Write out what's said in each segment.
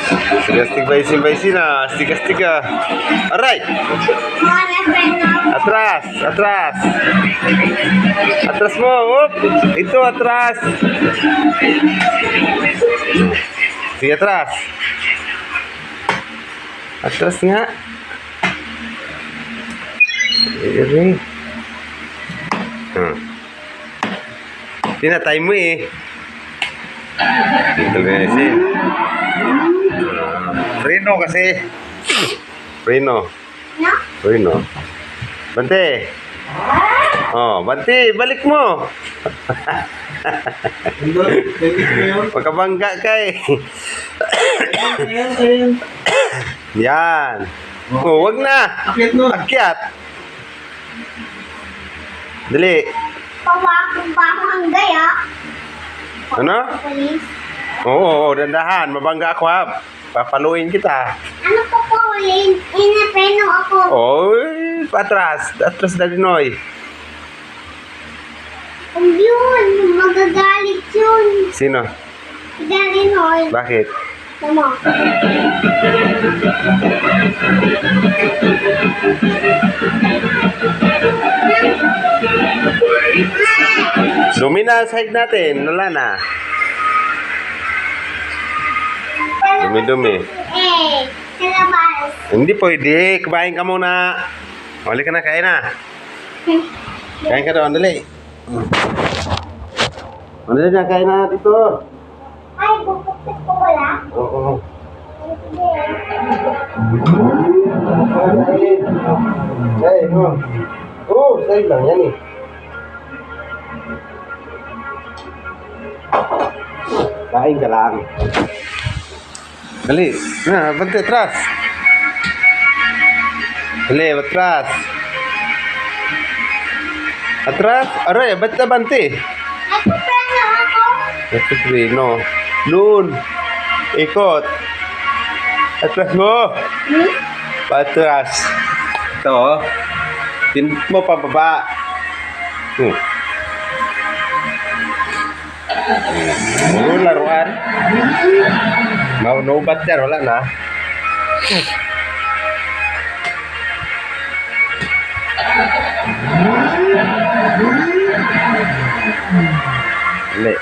Astig baisin na. Astig ah. Aray! Atras! Atras! Atras mo! Up! Ito, atras! Sige, atras! Atras nga! Ayan. Tinatay mo eh. Dito kasi. Preno kasi. Preno. Preno. Bante. Oh, Bante, balik mo. Pagkabangga ka eh. Yan. Oh, wag na. Akyat. Dali. Pabangga ah. Ano? Oo, dandahan. Mabangga ako ha. Papaluin kita. Ano po po? Inapeno ako. Oy, patras. Atras na dinoy. Yun, magagalit yun. Sino? Galing hoy. Bakit? Tama. Dumi na side natin. Wala na. Dumi-dumi. Sa labas. Hindi pwede. Kumain ka muna. Huli ka na, kain na. Kain ka doon, dali. Dali na, kain na dito. Ay, bukupit ko wala. Oo. Hey, no. Oh, side lang yan eh. Kain ka lang. Dali. Na, bante, atras. Dali, atras. Atras? Aray, ba't na bante? Nagpapeno ako. Ito, no. Doon. Ikot. Atras mo. Patras. Ito. Pinit mo pababa. Laruan. Mau nobat yan, wala na. Dali.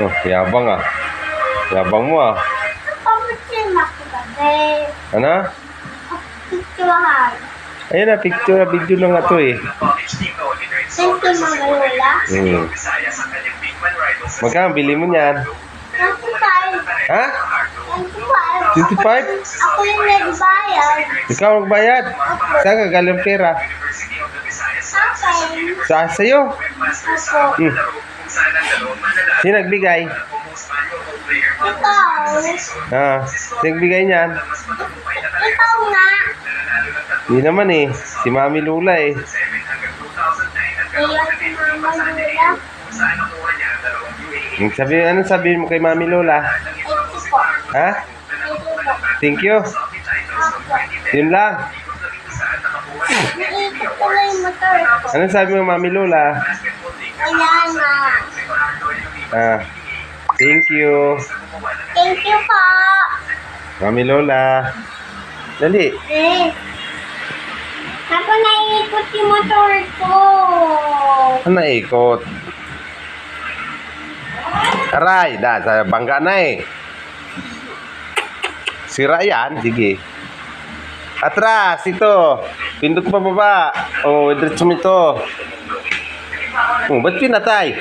Oh, yabang ah. Yabang mo ah. Pamutin ako kasi. Ano? Picturehan. Ayun na, picture, video lang nga to eh. Sento mga lola. Magkano bili mo niyan? 25. Ha? 25. 25? Ako yung nagbayad. Ikaw magbayad? Saan ka galing pera? Akin. Sa'yo? Ako. Sino nagbigay? Ikaw. Ah, sino nagbigay niyan? Ikaw nga. Hindi naman eh. Si Mami Lula eh. Ayaw si mama lola. Anong sabihin mo kay Mami Lola? Ito po. Ha? Ito po. Thank you. Ako. Yun lang. Naikot ko lang yung motor ko. Anong sabi mo Mami Lola? Wala na. Ah, thank you. Thank you po. Mami Lola. Dali. Ako naiikot yung motor ko. Ano ikot? Aray, sa bangga na eh. Sira yan, sige. Atras, ito. Pindot pa baba. Oh, diretso mo ito. Oh, ba't pinatay?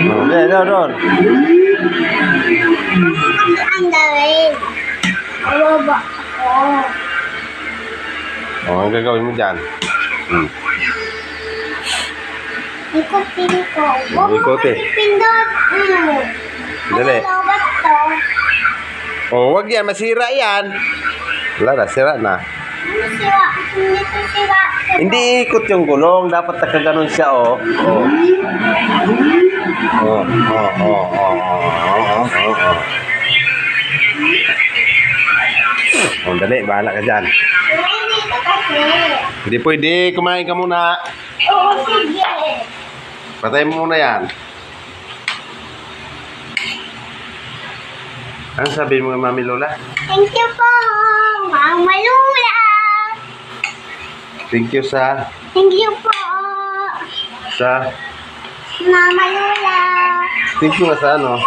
Oh, doon. Ang dawin. Baba ako. Oh, ang gagawin mo dyan? Ikutin ko. Ikot eh. Pindot. Dali. Ano ba ito? Oh, wag yan. Masira yan. Wala na, sira na. Ano sira? Hindi ko sira. Hindi ikot yung gulong. Dapat nakaganon siya, oh. Oh. Oh, dali. Bahala ka dyan. Hindi ko kasi. Hindi pwede. Kumain ka muna. Oo, sige. Patay mo muna yan. Ano sabi mo, Mami Lola? Thank you po, Mama Lula. Thank you sa... Thank you po, Sa... Mama Lula. Thank you sa ano?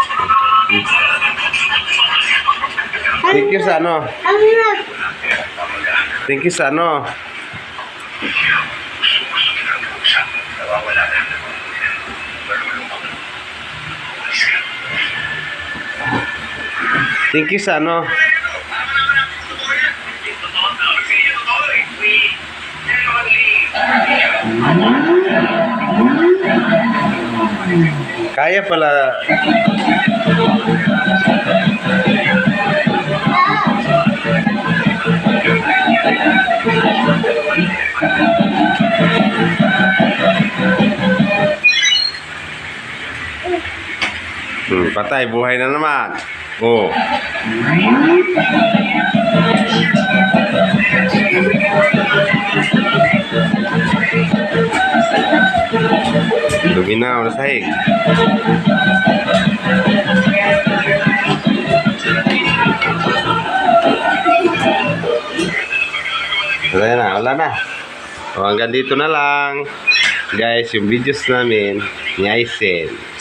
Thank you sa ano? Thank you sa ano? Thank you sa ano? Kaya pala. Patay, buhay na naman. Oh. Luminaw na sahig. Wala na. O, hanggang dito na lang. Guys, yung videos namin ni Aisen.